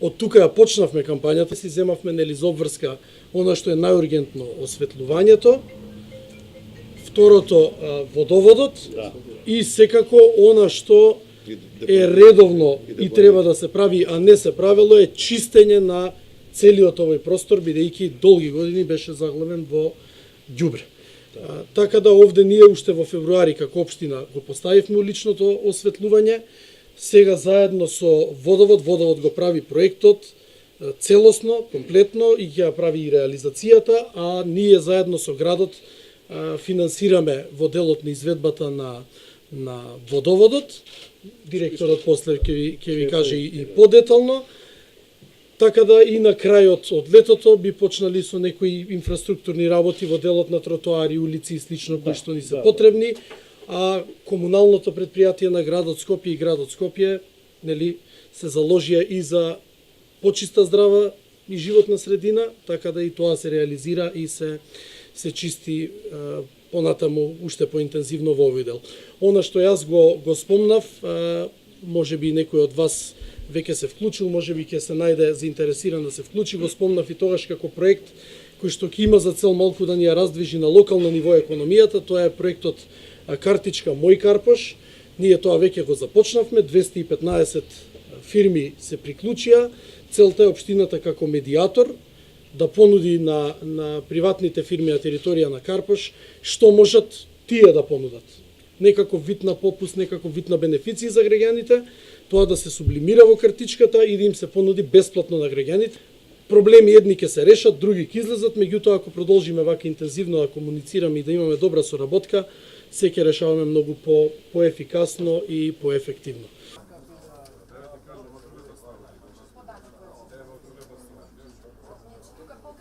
Од тука ја почнавме кампањата, си земавме нели за обврска она што е најургентно осветлувањето, второто водоводот и секако она што е редовно и треба да се прави, а не се правело е чистење на целиот овој простор, бидејќи долги години беше заглавен во ѓубре. Така да овде ние уште во февруари како општина го поставивме уличното осветлување. Сега заедно со водовод го прави проектот целосно, комплетно и ќе ја прави и реализацијата, а ние заедно со градот финансираме во делот на изведбата на водоводот. Директорот после ќе ви каже и подетално. Така да и на крајот од летото би почнали со некои инфраструктурни работи во делот на тротоари, улици и слично кои што ни се потребни, а комуналното предпријатие на градот Скопје и градот Скопје нели се заложија и за почиста здрава и животна средина, така да и тоа се реализира и се чисти понатаму уште поинтензивно во овој дел. Она што јас го спомнав, можеби некој од вас веќе се вклучил, можеби ќе се најде заинтересиран да се вклучи, го спомнав и тогаш како проект кој што ќе има за цел малку да ни ја раздвижи на локално ниво економијата, тоа е проектот картичка Мој Карпош. Ние тоа веќе го започнавме, 215 фирми се приклучија. Целта е општината како медиатор да понуди на приватните фирми на територија на Карпош што можат тие да понудат. Некаков вид на попуст, некаков вид на бенефиции за граѓаните, тоа да се сублимира во картичката и да им се понуди бесплатно на граѓаните. Проблеми едни ќе се решат, други ќе излезат, меѓутоа ако продолжиме вака интензивно да комуницираме и да имаме добра соработка, се ќе решаваме многу поефикасно и поефективно.